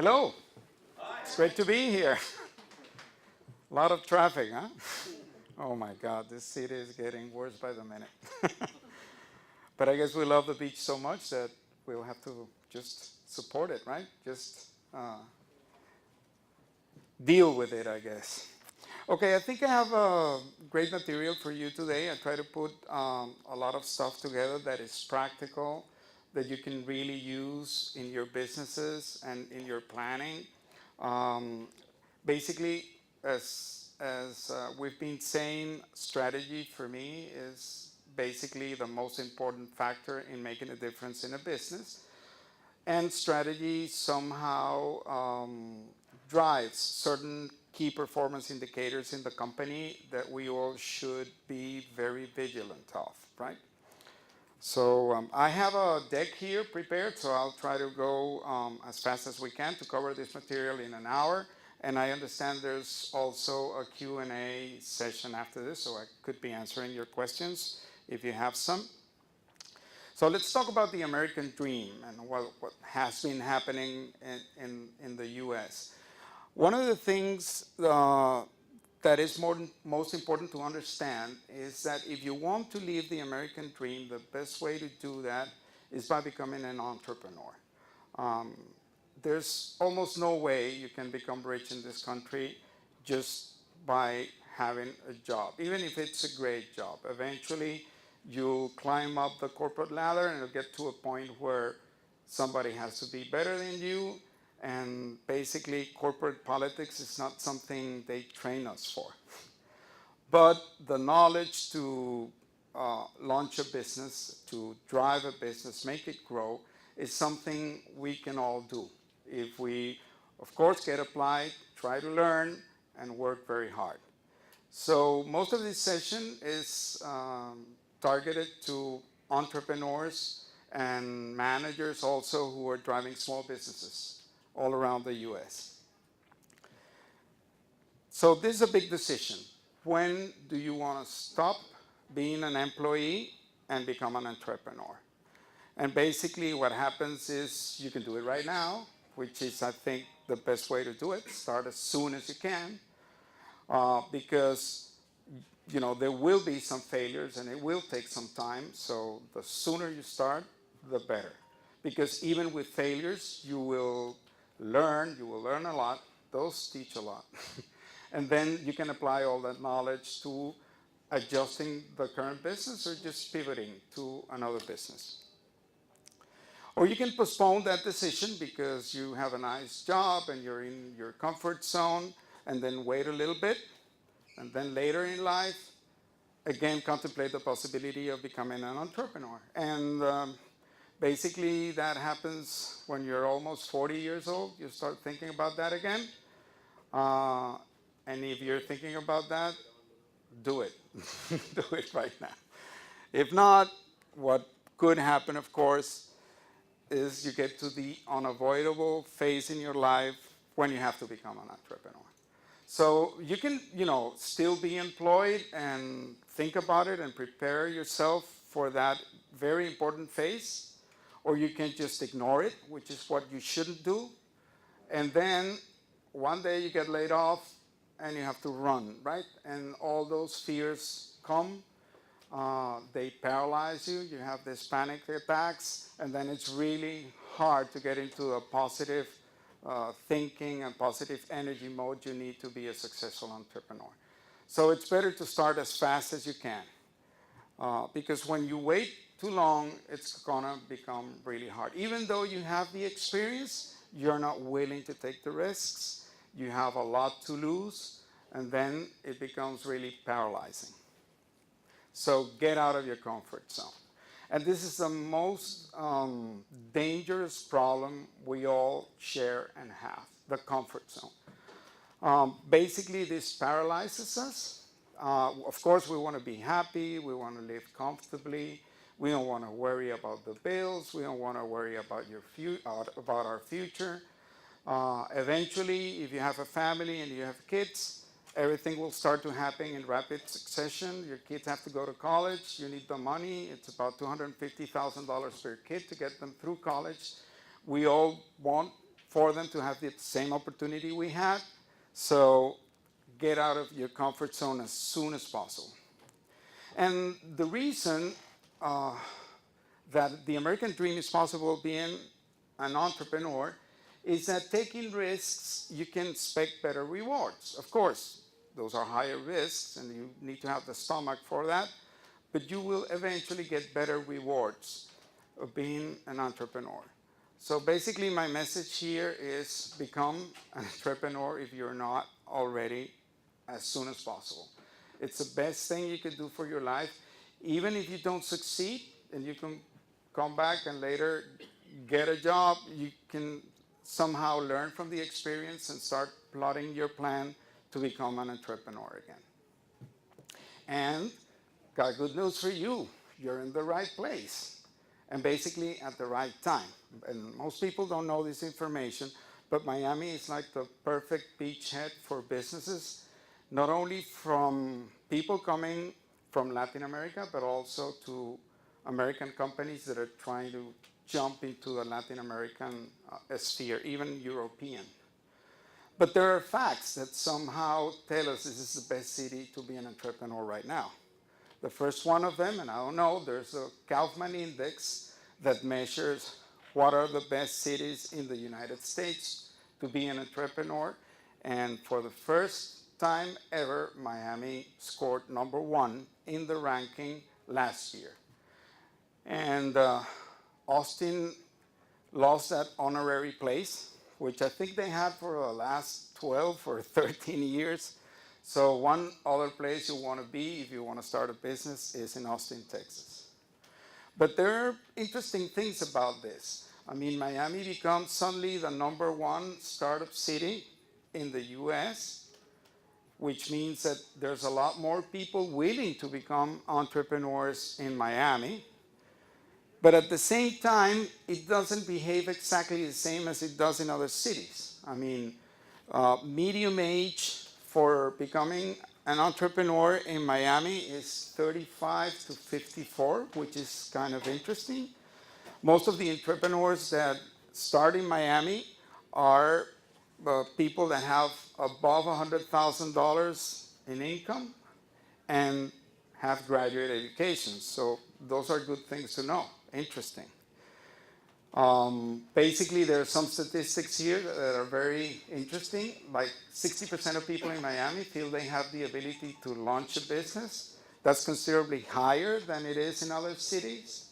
Hello. It's great to be here. A lot of traffic, huh? Oh my God, this city is getting worse by the minute. But I guess we love the beach so much that we'll have to just support it, right? Just deal with it, I guess. Okay, I think I have great material for you today. I try to put a lot of stuff together that is practical, that you can really use in your businesses and in your planning. Basically, as we've been saying, strategy for me is basically the most important factor in making a difference in a business. And strategy somehow drives certain key performance indicators in the company that we all should be very vigilant of, right? So I have a deck here prepared, so I'll try to go as fast as we can to cover this material in an hour. And I understand there's also a Q&A session after this, so I could be answering your questions if you have some. So let's talk about the American dream and what has been happening in the US. One of the things that is most important to understand is that if you want to live the American dream, the best way to do that is by becoming an entrepreneur. There's almost no way you can become rich in this country just by having a job, even if it's a great job. Eventually, you'll climb up the corporate ladder and you'll get to a point where somebody has to be better than you. And basically, corporate politics is not something they train us for. But the knowledge to launch a business, to drive a business, make it grow, is something we can all do. If we, of course, get applied, try to learn, and work very hard. So most of this session is targeted to entrepreneurs and managers also who are driving small businesses all around the US. So this is a big decision. When do you want to stop being an employee and become an entrepreneur? And basically what happens is you can do it right now, which is, I think, the best way to do it. Start as soon as you can, because there will be some failures and it will take some time. So the sooner you start, the better. Because even with failures, you will learn a lot. Those teach a lot. And then you can apply all that knowledge to adjusting the current business or just pivoting to another business. Or you can postpone that decision because you have a nice job and you're in your comfort zone, and then wait a little bit. And then later in life, again, contemplate the possibility of becoming an entrepreneur. And basically, that happens when you're almost 40 years old. You start thinking about that again. And if you're thinking about that, do it. Do it right now. If not, what could happen, of course, is you get to the unavoidable phase in your life when you have to become an entrepreneur. So you can, still be employed and think about it and prepare yourself for that very important phase, or you can just ignore it, which is what you shouldn't do. And then one day you get laid off and you have to run, right? And all those fears come. They paralyze you. You have these panic attacks, and then it's really hard to get into a positive thinking and positive energy mode you need to be a successful entrepreneur. So it's better to start as fast as you can, because when you wait too long, it's gonna become really hard. Even though you have the experience, you're not willing to take the risks. You have a lot to lose, and then it becomes really paralyzing. So get out of your comfort zone. And this is the most dangerous problem we all share and have, the comfort zone. Basically, this paralyzes us. Of course, we want to be happy. We want to live comfortably. We don't want to worry about the bills. We don't want to worry about about our future. Eventually, if you have a family and you have kids, everything will start to happen in rapid succession. Your kids have to go to college. You need the money. It's about $250,000 per kid to get them through college. We all want for them to have the same opportunity we had. So get out of your comfort zone as soon as possible. And the reason that the American dream is possible being an entrepreneur is that taking risks, you can expect better rewards. Of course, those are higher risks and you need to have the stomach for that, but you will eventually get better rewards of being an entrepreneur. So basically my message here is become an entrepreneur if you're not already, as soon as possible. It's the best thing you could do for your life. Even if you don't succeed and you can come back and later get a job, you can somehow learn from the experience and start plotting your plan to become an entrepreneur again. And got good news for you. You're in the right place and basically at the right time. And most people don't know this information, but Miami is like the perfect beachhead for businesses, not only from people coming from Latin America, but also to American companies that are trying to jump into the Latin American sphere, even European. But there are facts that somehow tell us this is the best city to be an entrepreneur right now. The first one of them, and I don't know, there's a Kaufman Index that measures what are the best cities in the United States to be an entrepreneur. And for the first time ever, Miami scored #1 in the ranking last year. And Austin lost that honorary place, which I think they had for the last 12 or 13 years. So one other place you want to be if you want to start a business is in Austin, Texas. But there are interesting things about this. I mean, Miami becomes suddenly the #1 startup city in the US, which means that there's a lot more people willing to become entrepreneurs in Miami. But at the same time, it doesn't behave exactly the same as it does in other cities. I mean, medium age for becoming an entrepreneur in Miami is 35 to 54, which is kind of interesting. Most of the entrepreneurs that start in Miami are people that have above $100,000 in income and have graduate educations. So those are good things to know. Interesting. Basically, there are some statistics here that are very interesting. Like 60% of people in Miami feel they have the ability to launch a business. That's considerably higher than it is in other cities.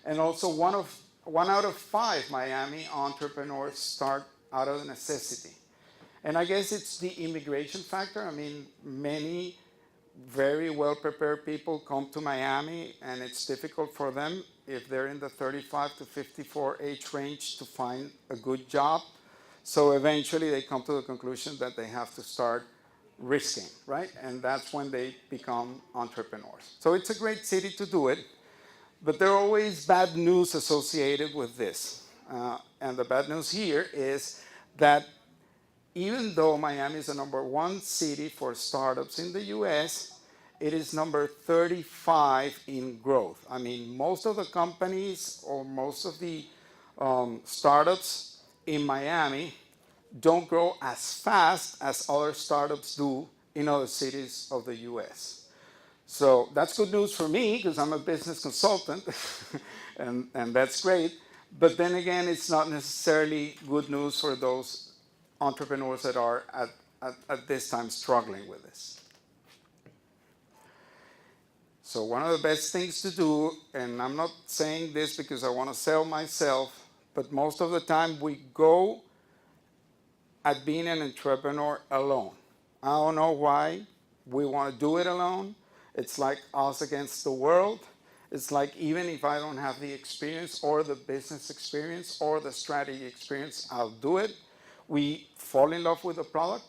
And also one out of 5 Miami entrepreneurs start out of necessity. And I guess it's the immigration factor. I mean, many very well-prepared people come to Miami, and it's difficult for them if they're in the 35 to 54 age range to find a good job. So eventually they come to the conclusion that they have to start risking, right? And that's when they become entrepreneurs. So it's a great city to do it, but there are always bad news associated with this. And the bad news here is that even though Miami is the #1 city for startups in the US, it is number 35 in growth. I mean, most of the companies or most of the startups in Miami don't grow as fast as other startups do in other cities of the US. So that's good news for me because I'm a business consultant and that's great. But then again, it's not necessarily good news for those entrepreneurs that are at this time struggling with this. So one of the best things to do, and I'm not saying this because I want to sell myself, but most of the time we go at being an entrepreneur alone. I don't know why we want to do it alone. It's like us against the world. It's like even if I don't have the experience or the business experience or the strategy experience, I'll do it. We fall in love with the product,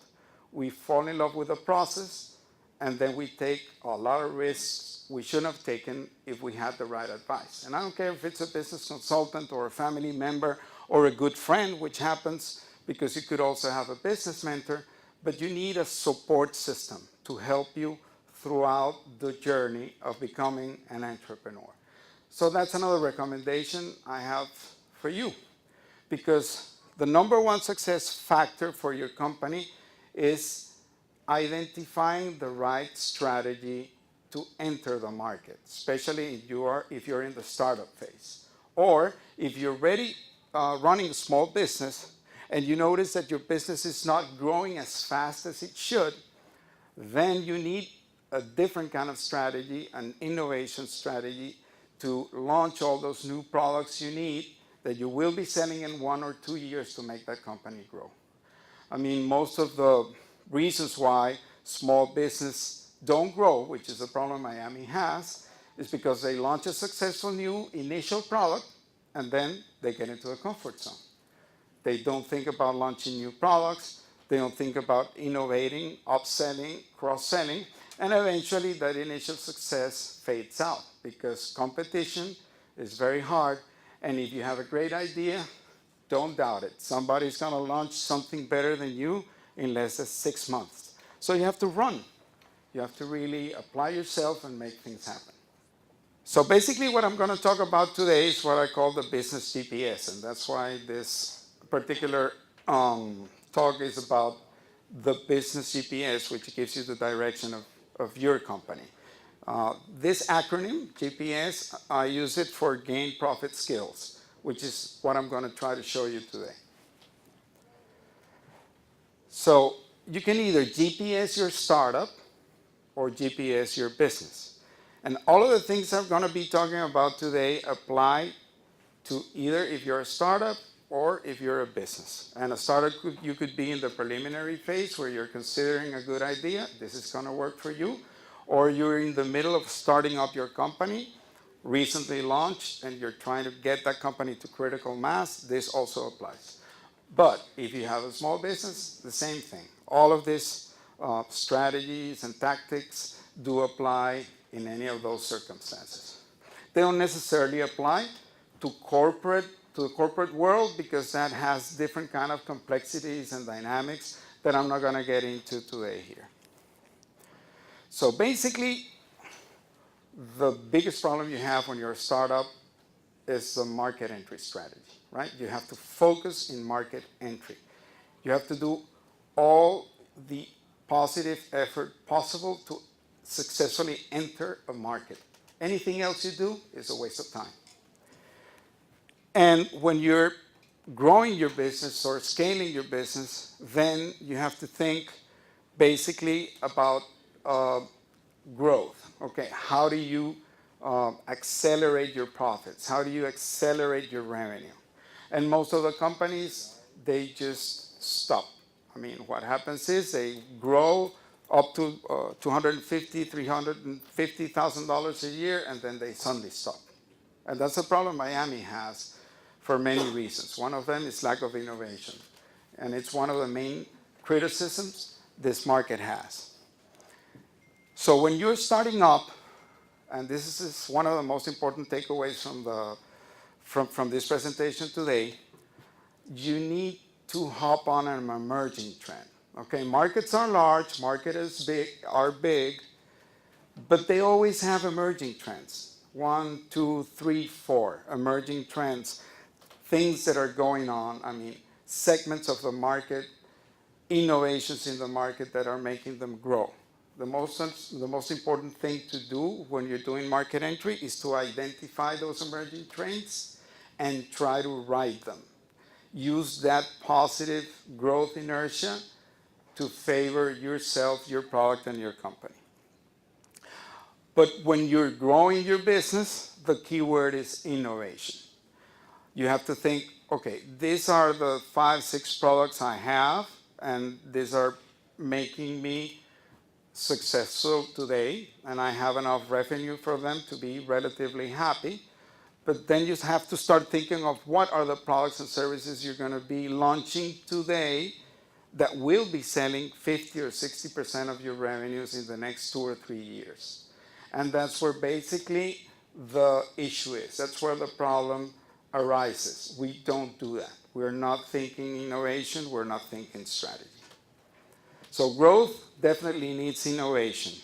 we fall in love with the process, and then we take a lot of risks we shouldn't have taken if we had the right advice. And I don't care if it's a business consultant or a family member or a good friend, which happens because you could also have a business mentor, but you need a support system to help you throughout the journey of becoming an entrepreneur. So that's another recommendation I have for you, because the number one success factor for your company is identifying the right strategy to enter the market, especially if you're in the startup phase. Or if you're already running a small business and you notice that your business is not growing as fast as it should, then you need a different kind of strategy, an innovation strategy, to launch all those new products you need that you will be selling in 1 or 2 years to make that company grow. I mean, most of the reasons why small business don't grow, which is a problem Miami has, is because they launch a successful new initial product and then they get into a comfort zone. They don't think about launching new products. They don't think about innovating, upselling, cross-selling, and eventually that initial success fades out because competition is very hard, and if you have a great idea, don't doubt it. Somebody's going to launch something better than you in less than 6 months. So you have to run. You have to really apply yourself and make things happen. So basically what I'm going to talk about today is what I call the business GPS, and that's why this particular talk is about the business GPS, which gives you the direction of your company. This acronym, GPS, I use it for gain profit skills, which is what I'm going to try to show you today. So you can either GPS your startup or GPS your business. And all of the things I'm going to be talking about today apply to either if you're a startup or if you're a business. And a startup, you could be in the preliminary phase where you're considering a good idea, this is going to work for you, or you're in the middle of starting up your company, recently launched, and you're trying to get that company to critical mass, this also applies. But if you have a small business, the same thing. All of these strategies and tactics do apply in any of those circumstances. They don't necessarily apply to the corporate world because that has different kind of complexities and dynamics that I'm not going to get into today here. So basically, the biggest problem you have when you're a startup is the market entry strategy, right? You have to focus in market entry. You have to do all the positive effort possible to successfully enter a market. Anything else you do is a waste of time. And when you're growing your business or scaling your business, then you have to think basically about growth. Okay, how do you accelerate your profits? How do you accelerate your revenue? And most of the companies, they just stop. I mean, what happens is they grow up to $250,000, $350,000 a year, and then they suddenly stop. And that's a problem Miami has for many reasons. One of them is lack of innovation. And it's one of the main criticisms this market has. So when you're starting up, and this is one of the most important takeaways from this presentation today, you need to hop on an emerging trend. Okay, markets are large, markets are big, but they always have emerging trends. 1, 2, 3, 4 emerging trends, things that are going on. I mean, segments of the market, innovations in the market that are making them grow. The most important thing to do when you're doing market entry is to identify those emerging trends and try to ride them. Use that positive growth inertia to favor yourself, your product, and your company. But when you're growing your business, the key word is innovation. You have to think, okay, these are the 5, 6 products I have, and these are making me successful today, and I have enough revenue for them to be relatively happy. But then you have to start thinking of what are the products and services you're going to be launching today that will be selling 50 or 60% of your revenues in the next 2 or 3 years. And that's where basically the issue is. That's where the problem arises. We don't do that. We're not thinking innovation. We're not thinking strategy. So growth definitely needs innovation.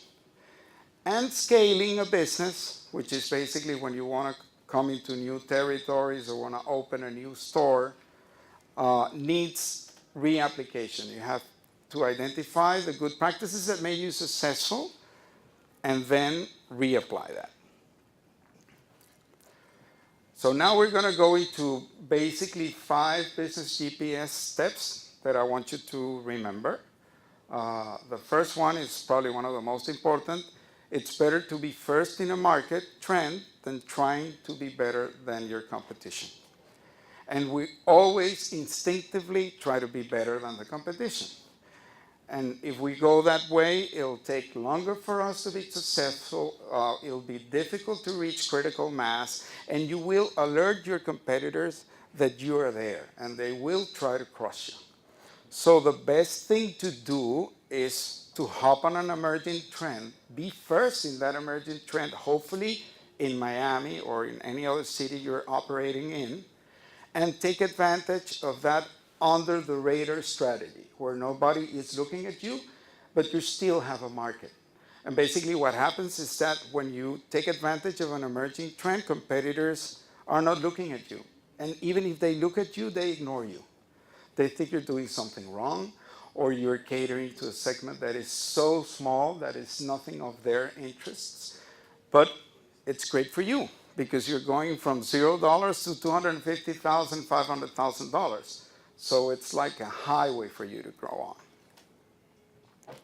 And scaling a business, which is basically when you want to come into new territories or want to open a new store, needs reapplication. You have to identify the good practices that made you successful and then reapply that. So now we're going to go into basically 5 business GPS steps that I want you to remember. The first one is probably one of the most important. It's better to be first in a market trend than trying to be better than your competition. And we always instinctively try to be better than the competition. And if we go that way, it'll take longer for us to be successful. It'll be difficult to reach critical mass, and you will alert your competitors that you are there, and they will try to crush you. So the best thing to do is to hop on an emerging trend, be first in that emerging trend, hopefully in Miami or in any other city you're operating in, and take advantage of that under the radar strategy, where nobody is looking at you, but you still have a market. And basically what happens is that when you take advantage of an emerging trend, competitors are not looking at you. And even if they look at you, they ignore you. They think you're doing something wrong, or you're catering to a segment that is so small that it's nothing of their interests. But it's great for you, because you're going from $0 to $250,000, $500,000. So it's like a highway for you to grow on.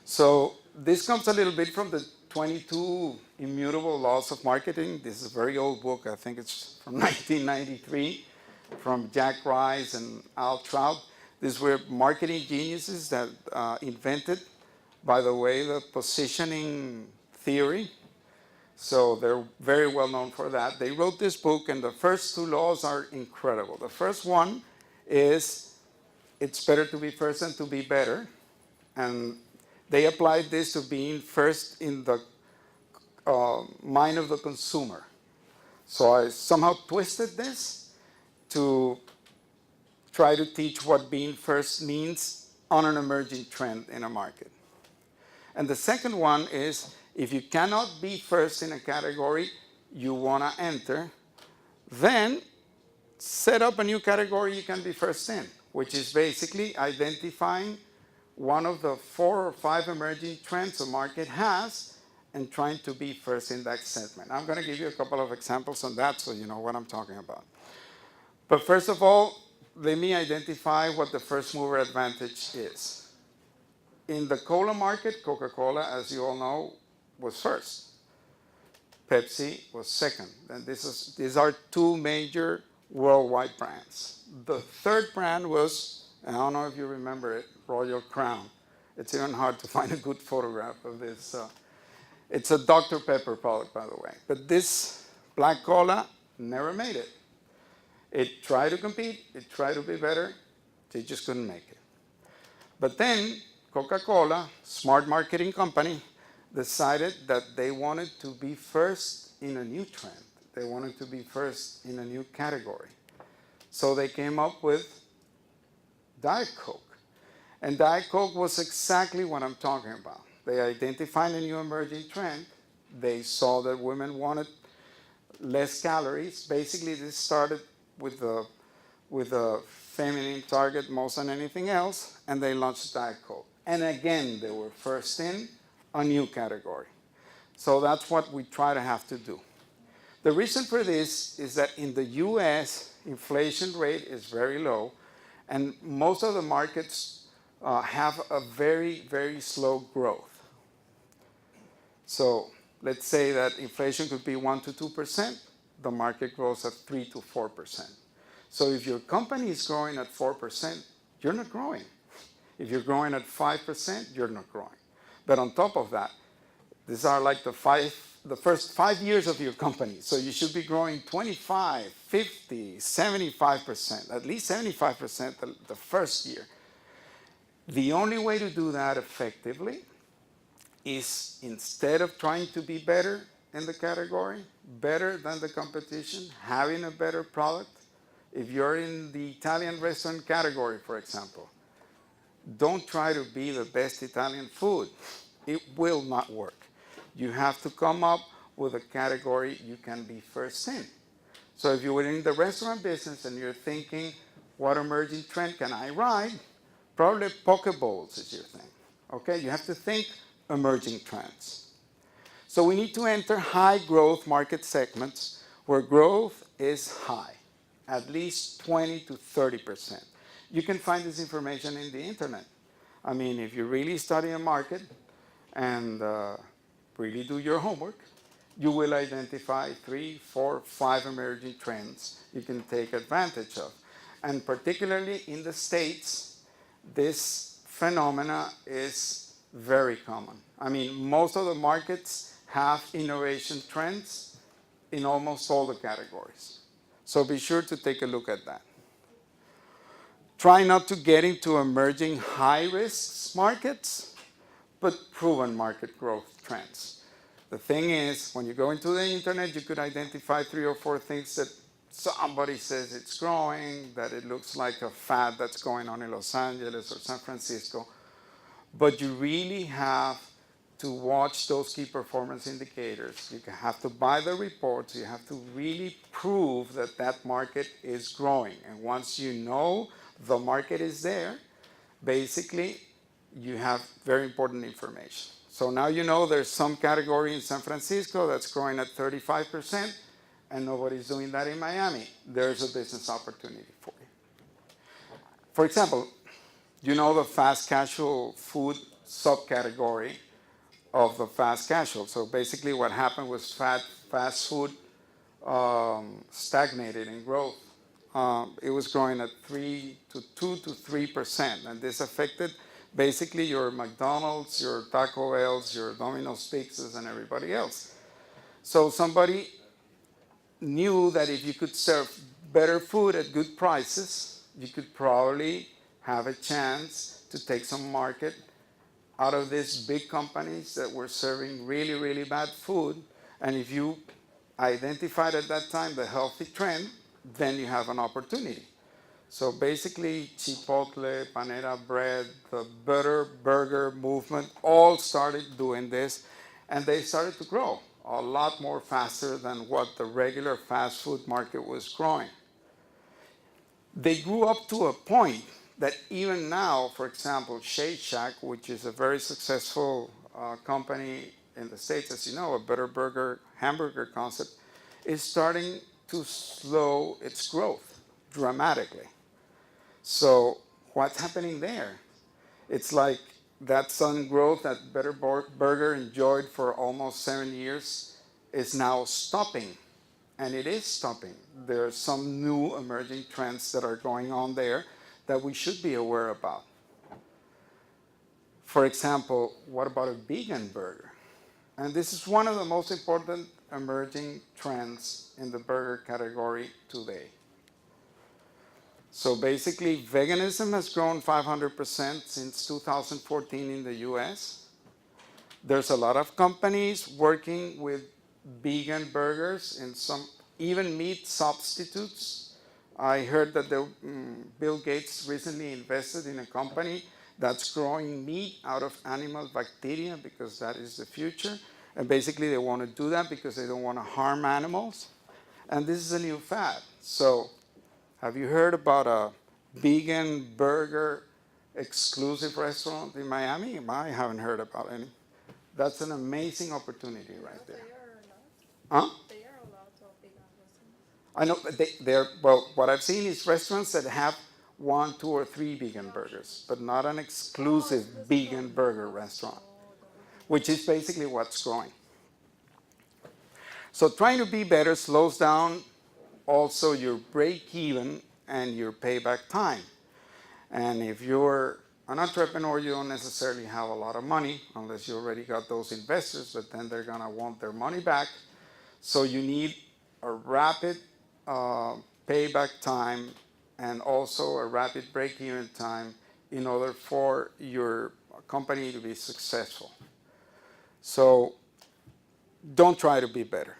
So this comes a little bit from the 22 Immutable Laws of Marketing. This is a very old book. I think it's from 1993, from Jack Rice and Al Trout. These were marketing geniuses that invented, by the way, the positioning theory. So they're very well known for that. They wrote this book, and the first 2 laws are incredible. The first one is it's better to be first than to be better. And they applied this to being first in the mind of the consumer. So I somehow twisted this to try to teach what being first means on an emerging trend in a market. And the second one is, if you cannot be first in a category you want to enter, then set up a new category you can be first in, which is basically identifying one of the 4 or 5 emerging trends the market has and trying to be first in that segment. I'm going to give you a couple of examples on that so you know what I'm talking about. But first of all, let me identify what the first mover advantage is. In the cola market, Coca-Cola, as you all know, was first. Pepsi was second. And these are 2 major worldwide brands. The third brand was, I don't know if you remember it, Royal Crown. It's even hard to find a good photograph of this. It's a Dr. Pepper product, by the way. But this black cola never made it. It tried to compete, it tried to be better, they just couldn't make it. But then Coca-Cola, smart marketing company, decided that they wanted to be first in a new trend. They wanted to be first in a new category. So they came up with Diet Coke. And Diet Coke was exactly what I'm talking about. They identified a new emerging trend. They saw that women wanted less calories. Basically, this started with the feminine target more than anything else, and they launched Diet Coke. And again, they were first in a new category. So that's what we try to have to do. The reason for this is that in the US, inflation rate is very low, and most of the markets have a very, very slow growth. So let's say that inflation could be 1 to 2%, the market grows at 3 to 4%. So if your company is growing at 4%, you're not growing. If you're growing at 5%, you're not growing. But on top of that, these are like the first 5 years of your company. So you should be growing 25, 50, 75%, at least 75% the first year. The only way to do that effectively is, instead of trying to be better in the category, better than the competition, having a better product. If you're in the Italian restaurant category, for example, don't try to be the best Italian food. It will not work. You have to come up with a category you can be first in. So if you were in the restaurant business and you're thinking, what emerging trend can I ride? Probably Pokeballs is your thing. Okay, you have to think emerging trends. So we need to enter high growth market segments where growth is high, at least 20 to 30%. You can find this information in the internet. I mean, if you really study a market and really do your homework, you will identify 3, 4, 5 emerging trends you can take advantage of. And particularly in the States, this phenomena is very common. I mean, most of the markets have innovation trends in almost all the categories. So be sure to take a look at that. Try not to get into emerging high-risk markets, but proven market growth trends. The thing is, when you go into the internet, you could identify 3 or 4 things that somebody says it's growing, that it looks like a fad that's going on in Los Angeles or San Francisco. But you really have to watch those key performance indicators. You have to buy the reports. You have to really prove that that market is growing. And once you know the market is there, basically, you have very important information. So now you know there's some category in San Francisco that's growing at 35%, and nobody's doing that in Miami. There's a business opportunity for you. For example, you know the fast casual food subcategory of the fast casual. So basically what happened was fast food stagnated in growth. It was growing at 2 to 3%, and this affected basically your McDonald's, your Taco Bell's, your Domino's Pizzas, and everybody else. So somebody knew that if you could serve better food at good prices, you could probably have a chance to take some market out of these big companies that were serving really, really bad food. And if you identified at that time the healthy trend, then you have an opportunity. So basically, Chipotle, Panera Bread, the Better Burger movement all started doing this, and they started to grow a lot more faster than what the regular fast food market was growing. They grew up to a point that even now, for example, Shake Shack, which is a very successful company in the States, as you know, a Better Burger hamburger concept, is starting to slow its growth dramatically. So what's happening there? It's like that sudden growth that Better Burger enjoyed for almost 7 years is now stopping. And it is stopping. There are some new emerging trends that are going on there that we should be aware about. For example, what about a vegan burger? And this is one of the most important emerging trends in the burger category today. So basically, veganism has grown 500% since 2014 in the US. There's a lot of companies working with vegan burgers and some even meat substitutes. I heard that Bill Gates recently invested in a company that's growing meat out of animal bacteria because that is the future. And basically they want to do that because they don't want to harm animals. And this is a new fad. So have you heard about a vegan burger exclusive restaurant in Miami? I haven't heard about any. That's an amazing opportunity right there. Huh? They are allowed to vegan restaurants. I know they're, well, what I've seen is restaurants that have 1, 2, or 3 vegan burgers, but not an exclusive vegan burger restaurant, which is basically what's growing. So trying to be better slows down also your break even and your payback time. And if you're an entrepreneur, you don't necessarily have a lot of money unless you already got those investors, but then they're gonna want their money back. So you need a rapid payback time and also a rapid break-even time in order for your company to be successful. So don't try to be better.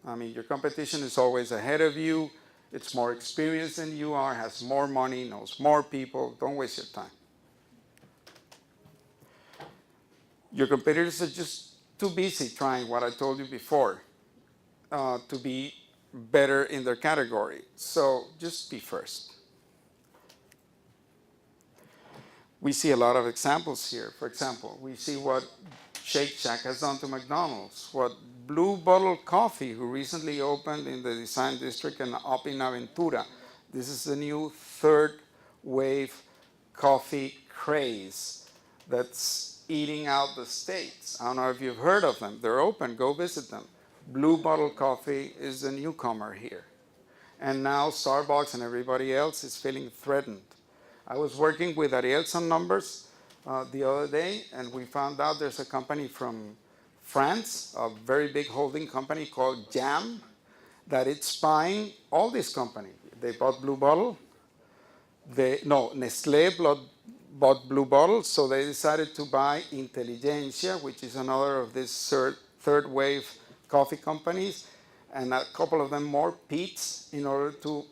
I mean, your competition is always ahead of you. It's more experienced than you are, has more money, knows more people. Don't waste your time. Your competitors are just too busy trying what I told you before to be better in their category. So just be first. We see a lot of examples here. For example, we see what Shake Shack has done to McDonald's, what Blue Bottle Coffee, who recently opened in the Design District and up in Aventura. This is the new third wave coffee craze that's eating out the States. I don't know if you've heard of them. They're open. Go visit them. Blue Bottle Coffee is the newcomer here. And now Starbucks and everybody else is feeling threatened. I was working with Ariel some numbers the other day, and we found out there's a company from France, a very big holding company called Jam, that it's buying all these companies. They bought Blue Bottle. Nestle bought Blue Bottle, so they decided to buy Intelligentsia, which is another of these third wave coffee companies, and a couple of them more, Peet's, in order to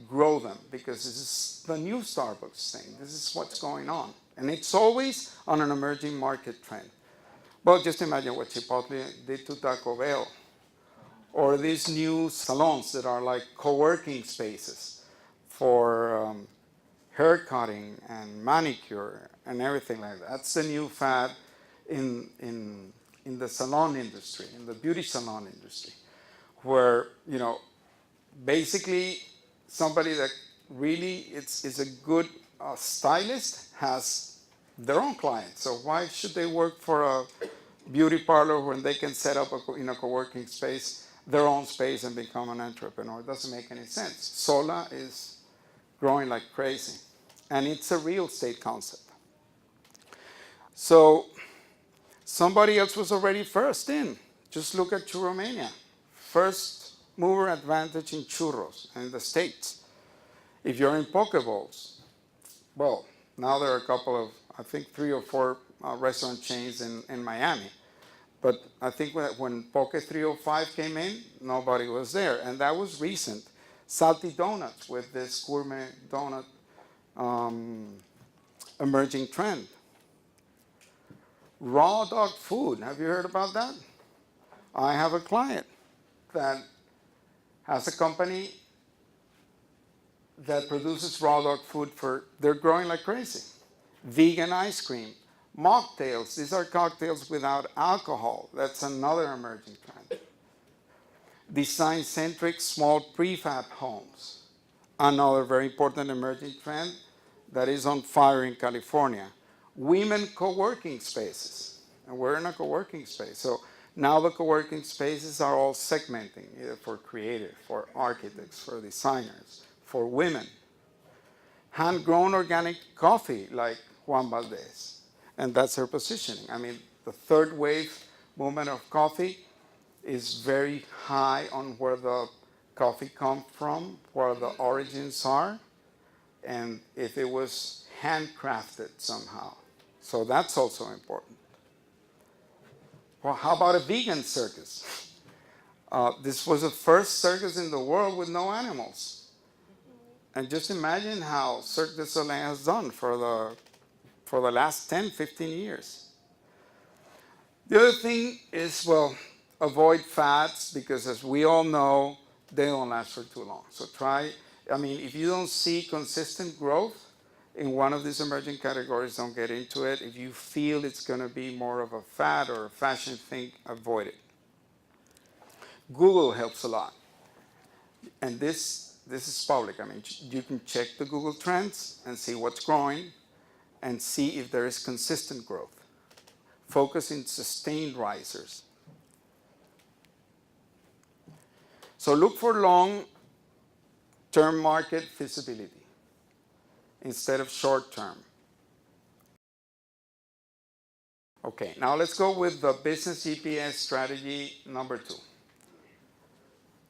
grow them, because this is the new Starbucks thing. This is what's going on. And it's always on an emerging market trend. Well, just imagine what Chipotle did to Taco Bell. Or these new salons that are like co-working spaces for hair cutting and manicure and everything like that. That's the new fad in the salon industry, in the beauty salon industry, where, basically somebody that really is a good stylist has their own clients. So why should they work for a beauty parlor when they can set up in a co-working space their own space and become an entrepreneur? It doesn't make any sense. Sola is growing like crazy, and it's a real estate concept. So somebody else was already first in. Just look at Churromania. First mover advantage in churros in the States. If you're in Pokeballs, well, now there are a couple of, I think 3 or 4 restaurant chains in Miami. But I think when Poke 305 came in, nobody was there. And that was recent. Salty Donuts with this gourmet donut emerging trend. Raw dog food, have you heard about that? I have a client that has a company that produces raw dog food they're growing like crazy. Vegan ice cream, mocktails, these are cocktails without alcohol. That's another emerging trend. Design-centric small prefab homes, another very important emerging trend that is on fire in California. Women co-working spaces, and we're in a co-working space. So now the co-working spaces are all segmenting, either for creative, for architects, for designers, for women. Hand-grown organic coffee, like Juan Valdez, and that's her positioning. I mean, the third wave movement of coffee is very high on where the coffee comes from, where the origins are, and if it was handcrafted somehow. So that's also important. Well, how about a vegan circus? This was the first circus in the world with no animals. And just imagine how Cirque du Soleil has done for the last 10, 15 years. The other thing is, well, avoid fads, because as we all know, they don't last for too long. So if you don't see consistent growth in one of these emerging categories, don't get into it. If you feel it's going to be more of a fad or a fashion thing, avoid it. Google helps a lot. And this is public. I mean, you can check the Google Trends and see what's growing and see if there is consistent growth. Focus in sustained risers. So look for long-term market visibility instead of short-term. Okay, now let's go with the business GPS strategy number 2.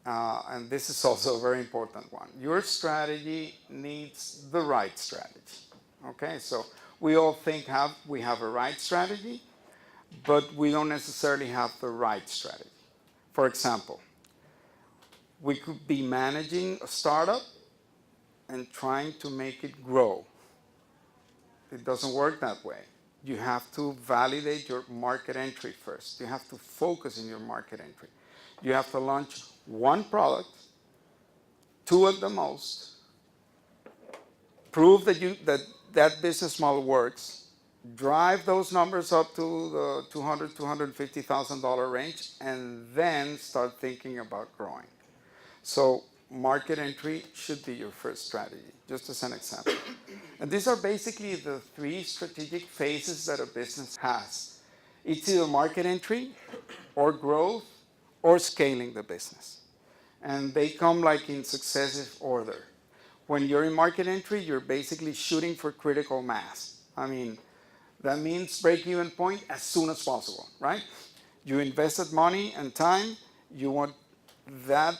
And this is also a very important one. Your strategy needs the right strategy. Okay, so we all think we have a right strategy, but we don't necessarily have the right strategy. For example, we could be managing a startup and trying to make it grow. It doesn't work that way. You have to validate your market entry first. You have to focus in your market entry. You have to launch 1 product, 2 at the most, prove that that business model works, drive those numbers up to the $200,000, $250,000 range, and then start thinking about growing. So market entry should be your first strategy, just as an example. And these are basically the three strategic phases that a business has. It's either market entry, or growth, or scaling the business. And they come like in successive order. When you're in market entry, you're basically shooting for critical mass. I mean, that means break-even point as soon as possible, right? You invested money and time. You want that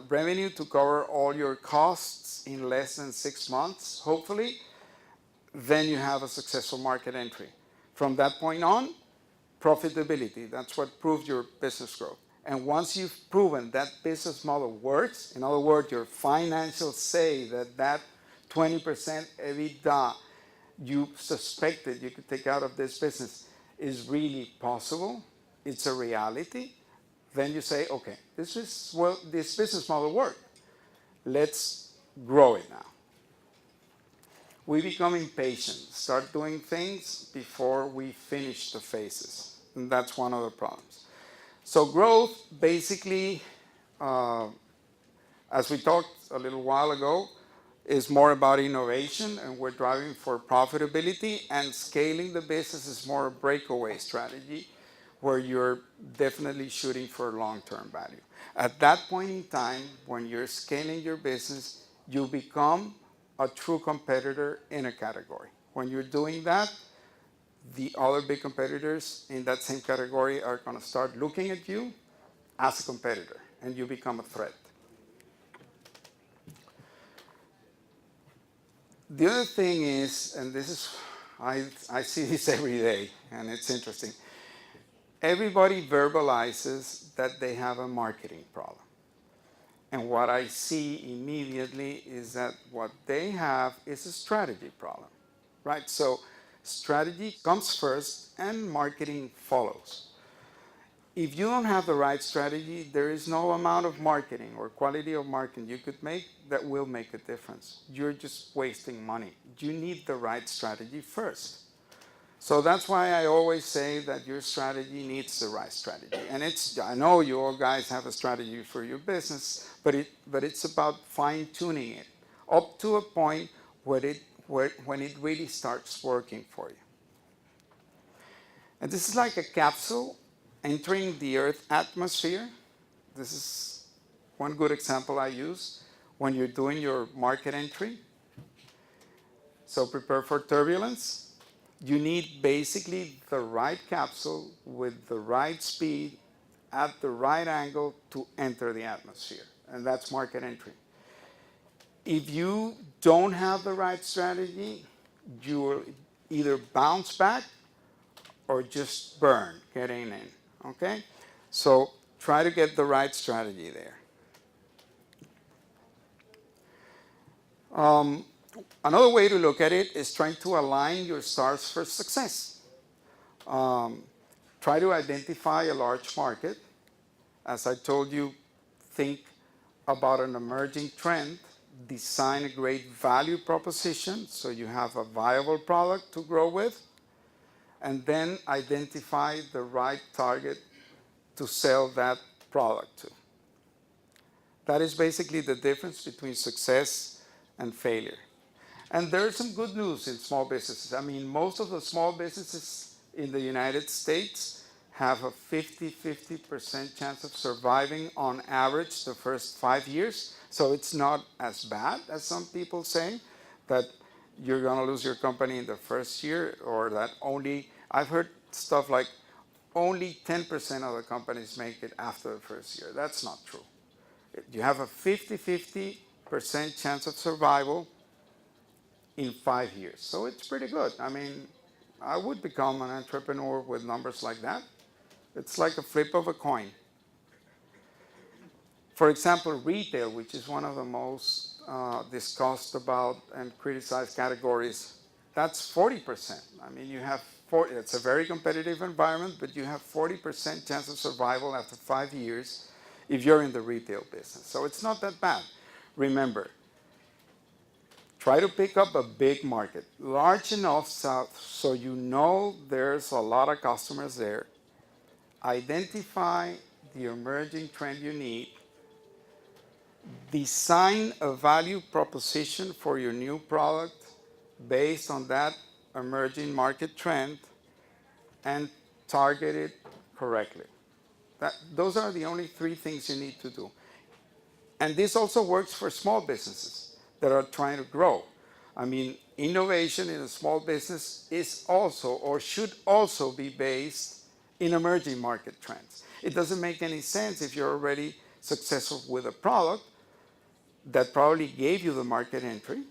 revenue to cover all your costs in less than 6 months, hopefully. Then you have a successful market entry. From that point on, profitability. That's what proves your business growth. And once you've proven that business model works, in other words, your financials say that that 20% EBITDA you suspected you could take out of this business is really possible, it's a reality, then you say, okay, this business model worked. Let's grow it now. We become impatient, start doing things before we finish the phases. And that's one of the problems. So growth, basically, as we talked a little while ago, is more about innovation, and we're driving for profitability, and scaling the business is more a breakaway strategy where you're definitely shooting for long-term value. At that point in time, when you're scaling your business, you become a true competitor in a category. When you're doing that, the other big competitors in that same category are going to start looking at you as a competitor, and you become a threat. The other thing is, and this is, I see this every day, and it's interesting. Everybody verbalizes that they have a marketing problem. And what I see immediately is that what they have is a strategy problem, right? So strategy comes first and marketing follows. If you don't have the right strategy, there is no amount of marketing or quality of marketing you could make that will make a difference. You're just wasting money. You need the right strategy first. So that's why I always say that your strategy needs the right strategy. And I know you all guys have a strategy for your business, but it's about fine-tuning it up to a point when it really starts working for you. And this is like a capsule entering the Earth atmosphere. This is one good example I use when you're doing your market entry. So prepare for turbulence. You need basically the right capsule with the right speed at the right angle to enter the atmosphere. And that's market entry. If you don't have the right strategy, you will either bounce back or just burn getting in. Okay? So try to get the right strategy there. Another way to look at it is trying to align your stars for success. Try to identify a large market. As I told you, think about an emerging trend. Design a great value proposition so you have a viable product to grow with. And then identify the right target to sell that product to. That is basically the difference between success and failure. And there's some good news in small businesses. I mean, most of the small businesses in the United States have a 50% chance of surviving on average the first 5 years. So it's not as bad as some people say, that you're going to lose your company in the first year, or that I've heard stuff like only 10% of the companies make it after the first year. That's not true. You have a 50% chance of survival in 5 years. So it's pretty good. I mean, I would become an entrepreneur with numbers like that. It's like a flip of a coin. For example, retail, which is one of the most discussed about and criticized categories, that's 40%. I mean, it's a very competitive environment, but you have 40% chance of survival after 5 years if you're in the retail business. So it's not that bad. Remember, Try to pick up a big market, large enough so you know there's a lot of customers there. Identify the emerging trend you need. Design a value proposition for your new product based on that emerging market trend and target it correctly. Those are the only three things you need to do. And this also works for small businesses that are trying to grow. I mean, innovation in a small business is also or should also be based in emerging market trends. It doesn't make any sense if you're already successful with a product that probably gave you the market entry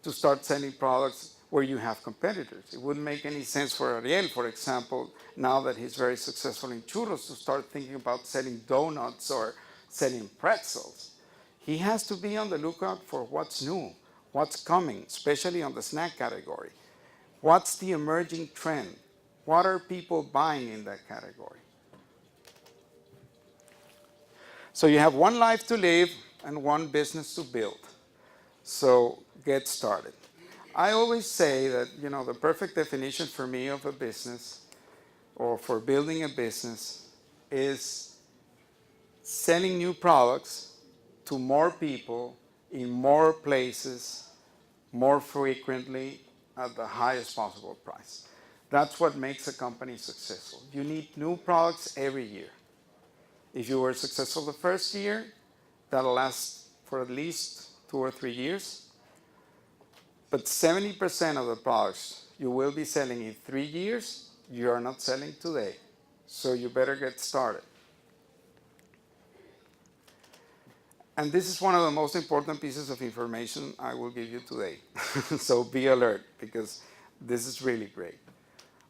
to start selling products where you have competitors. It wouldn't make any sense for Ariel, for example, now that he's very successful in churros, to start thinking about selling donuts or selling pretzels. He has to be on the lookout for what's new, what's coming, especially on the snack category. What's the emerging trend? What are people buying in that category? So you have one life to live and one business to build. So get started. I always say that, the perfect definition for me of a business or for building a business is selling new products to more people in more places more frequently at the highest possible price. That's what makes a company successful. You need new products every year. If you were successful the first year, that'll last for at least 2 or 3 years. But 70% of the products you will be selling in 3 years, you are not selling today. So you better get started. And this is one of the most important pieces of information I will give you today. So be alert, because this is really great.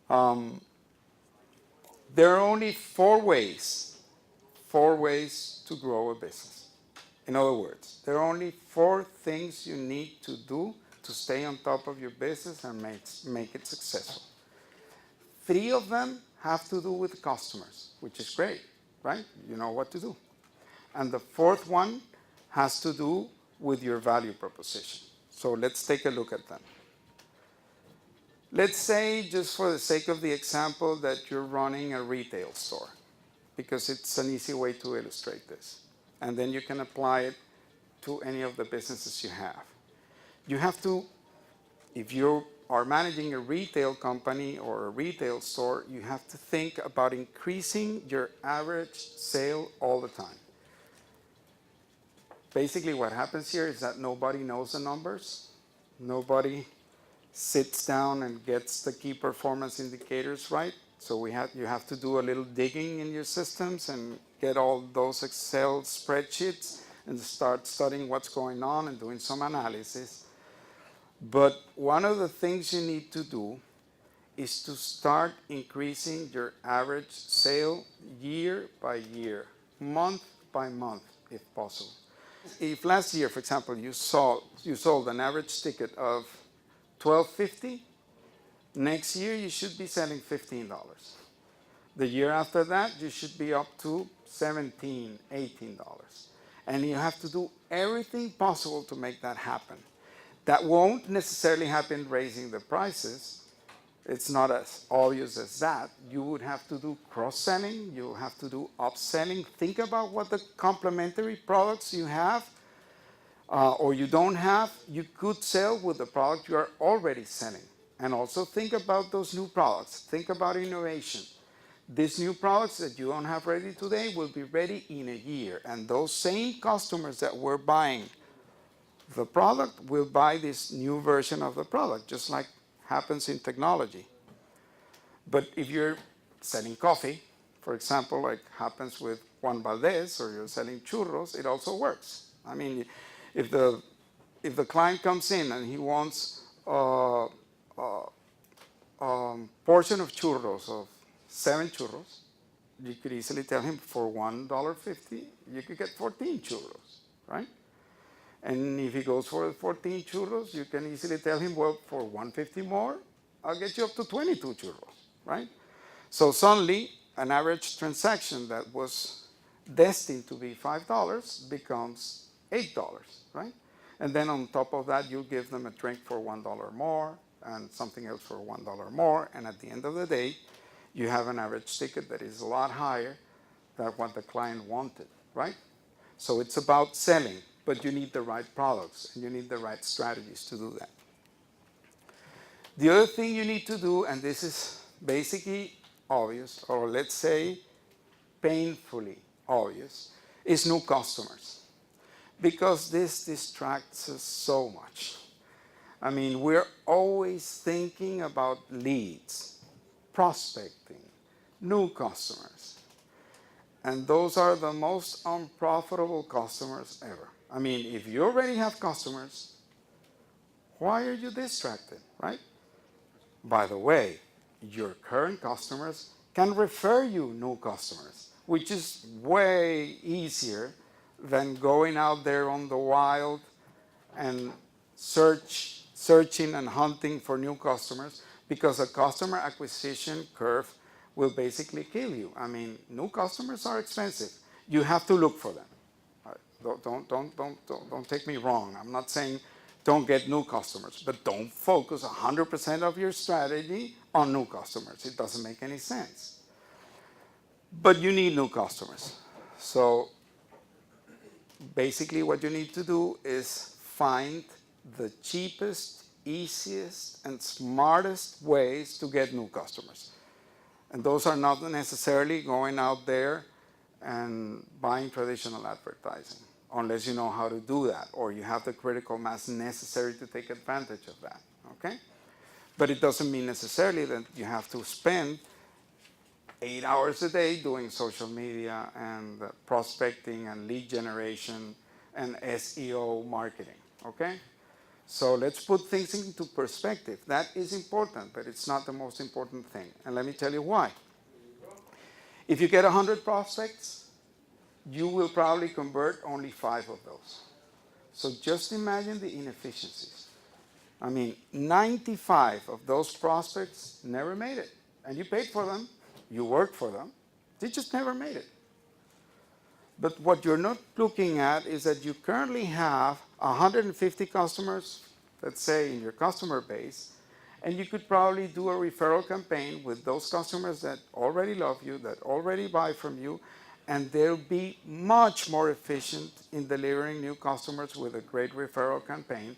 There are only 4 ways to grow a business. In other words, there are only 4 things you need to do to stay on top of your business and make it successful. 3 of them have to do with customers, which is great, right? You know what to do. And the 4th one has to do with your value proposition. So let's take a look at them. Let's say, just for the sake of the example, that you're running a retail store, because it's an easy way to illustrate this. And then you can apply it to any of the businesses you have. You have to, if you are managing a retail company or a retail store, you have to think about increasing your average sale all the time. Basically, what happens here is that nobody knows the numbers. Nobody sits down and gets the key performance indicators right. So you have to do a little digging in your systems and get all those Excel spreadsheets and start studying what's going on and doing some analysis. But one of the things you need to do is to start increasing your average sale year by year, month by month, if possible. If last year, for example, you sold an average ticket of $12.50, next year you should be selling $15. The year after that, you should be up to $17, $18. And you have to do everything possible to make that happen. That won't necessarily happen raising the prices. It's not as obvious as that. You would have to do cross-selling. You have to do upselling. Think about what the complementary products you have or you don't have, you could sell with the product you are already selling. And also think about those new products. Think about innovation. These new products that you don't have ready today will be ready in a year. And those same customers that were buying the product will buy this new version of the product, just like happens in technology. But if you're selling coffee, for example, like happens with Juan Valdez, or you're selling churros, it also works. I mean, if the client comes in and he wants a portion of churros, of 7 churros, you could easily tell him for $1.50, you could get 14 churros, right? And if he goes for 14 churros, you can easily tell him, well, for $1.50 more, I'll get you up to 22 churros, right? So suddenly, an average transaction that was destined to be $5 becomes $8, right? And then on top of that, you give them a drink for $1 more and something else for $1 more. And at the end of the day, you have an average ticket that is a lot higher than what the client wanted, right? So it's about selling, but you need the right products and you need the right strategies to do that. The other thing you need to do, and this is basically obvious, or let's say painfully obvious, is new customers. Because this distracts us so much. I mean, we're always thinking about leads, prospecting, new customers. And those are the most unprofitable customers ever. I mean, if you already have customers, why are you distracted, right? By the way, your current customers can refer you new customers, which is way easier than going out there on the wild and searching and hunting for new customers, because a customer acquisition curve will basically kill you. I mean, new customers are expensive. You have to look for them. Don't take me wrong. I'm not saying don't get new customers, but don't focus 100% of your strategy on new customers. It doesn't make any sense. But you need new customers. So basically what you need to do is find the cheapest, easiest, and smartest ways to get new customers. And those are not necessarily going out there and buying traditional advertising, unless you know how to do that, or you have the critical mass necessary to take advantage of that, okay? But it doesn't mean necessarily that you have to spend 8 hours a day doing social media and prospecting and lead generation and SEO marketing, okay? So let's put things into perspective. That is important, but it's not the most important thing. And let me tell you why. If you get 100 prospects, you will probably convert only 5 of those. So just imagine the inefficiencies. I mean, 95 of those prospects never made it. And you paid for them, you worked for them, they just never made it. But what you're not looking at is that you currently have 150 customers, let's say, in your customer base, and you could probably do a referral campaign with those customers that already love you, that already buy from you, and they'll be much more efficient in delivering new customers with a great referral campaign.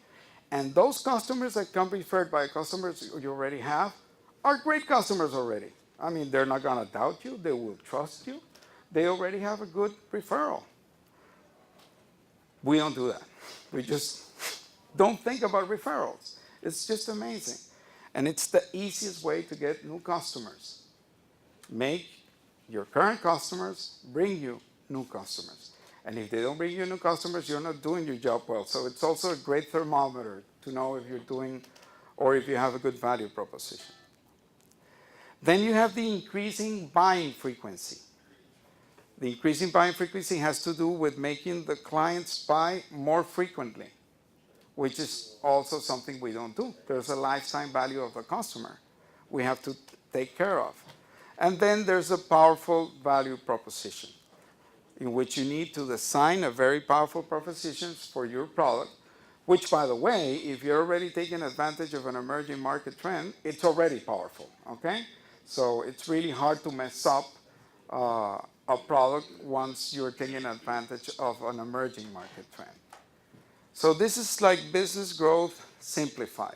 And those customers that come referred by customers you already have are great customers already. I mean, they're not going to doubt you. They will trust you. They already have a good referral. We don't do that. We just don't think about referrals. It's just amazing. And it's the easiest way to get new customers. Make your current customers bring you new customers. And if they don't bring you new customers, you're not doing your job well. So it's also a great thermometer to know if you're doing or if you have a good value proposition. Then you have the increasing buying frequency. The increasing buying frequency has to do with making the clients buy more frequently, which is also something we don't do. There's a lifetime value of the customer we have to take care of. And then there's a powerful value proposition in which you need to design a very powerful proposition for your product, which, by the way, if you're already taking advantage of an emerging market trend, it's already powerful, okay? So it's really hard to mess up a product once you're taking advantage of an emerging market trend. So this is like business growth simplified.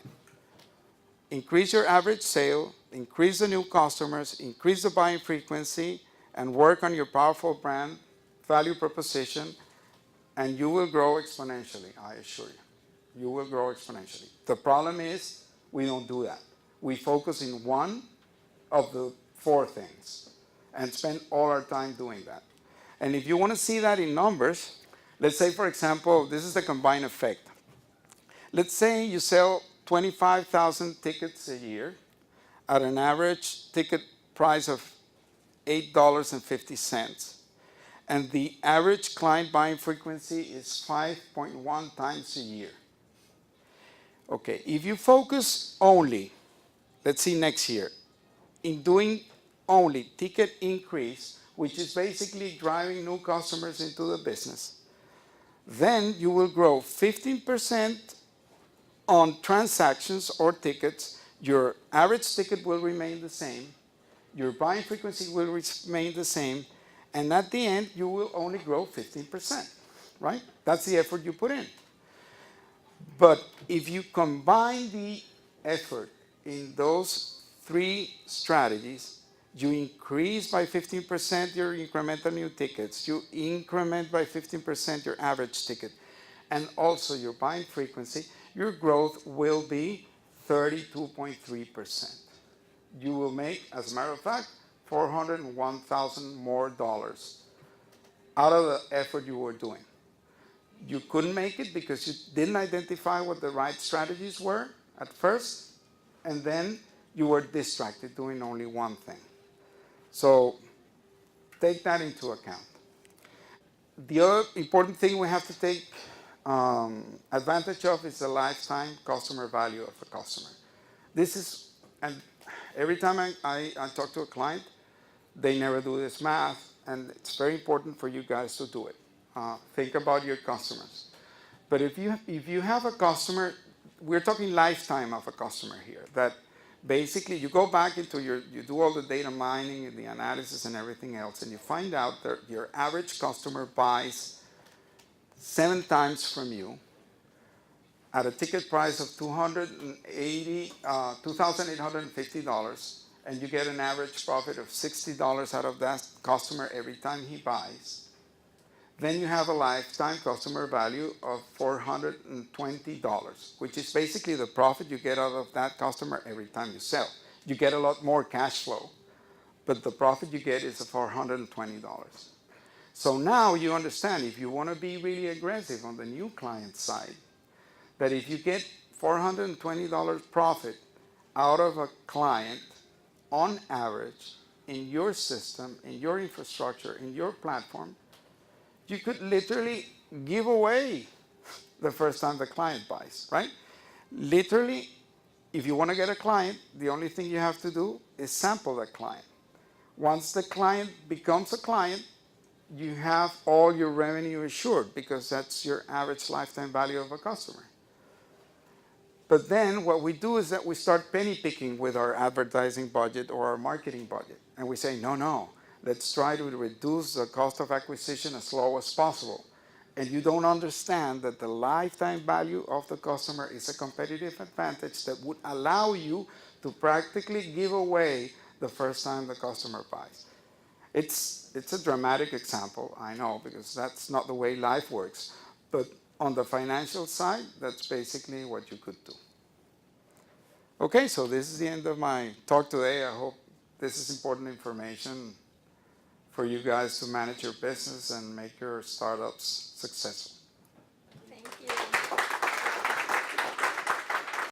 Increase your average sale, increase the new customers, increase the buying frequency, and work on your powerful brand value proposition, and you will grow exponentially, I assure you. You will grow exponentially. The problem is we don't do that. We focus in one of the 4 things and spend all our time doing that. And if you want to see that in numbers, let's say, for example, this is the combined effect. Let's say you sell 25,000 tickets a year at an average ticket price of $8.50. And the average client buying frequency is 5.1 times a year. Okay, if you focus only, let's see next year, in doing only ticket increase, which is basically driving new customers into the business, then you will grow 15% on transactions or tickets. Your average ticket will remain the same. Your buying frequency will remain the same. And at the end, you will only grow 15%, right? That's the effort you put in. But if you combine the effort in those three strategies, you increase by 15% your incremental new tickets, you increment by 15% your average ticket, and also your buying frequency, your growth will be 32.3%. You will make, as a matter of fact, $401,000 more out of the effort you were doing. You couldn't make it because you didn't identify what the right strategies were at first, and then you were distracted doing only one thing. So take that into account. The other important thing we have to take advantage of is the lifetime customer value of a customer. This is, and every time I talk to a client, they never do this math, and it's very important for you guys to do it. Think about your customers. But if you have a customer, we're talking lifetime of a customer here, that basically you go back into you do all the data mining and the analysis and everything else, and you find out that your average customer buys 7 times from you at a ticket price of $2,850, and you get an average profit of $60 out of that customer every time he buys, then you have a lifetime customer value of $420, which is basically the profit you get out of that customer every time you sell. You get a lot more cash flow, but the profit you get is $420. So now you understand, if you want to be really aggressive on the new client side, that if you get $420 profit out of a client on average in your system, in your infrastructure, in your platform, you could literally give away the first time the client buys, right? Literally, if you want to get a client, the only thing you have to do is sample that client. Once the client becomes a client, you have all your revenue assured because that's your average lifetime value of a customer. But then what we do is that we start penny picking with our advertising budget or our marketing budget. And we say, no, let's try to reduce the cost of acquisition as low as possible. And you don't understand that the lifetime value of the customer is a competitive advantage that would allow you to practically give away the first time the customer buys. It's a dramatic example, I know, because that's not the way life works. But on the financial side, that's basically what you could do. Okay, so this is the end of my talk today. I hope this is important information for you guys to manage your business and make your startups successful.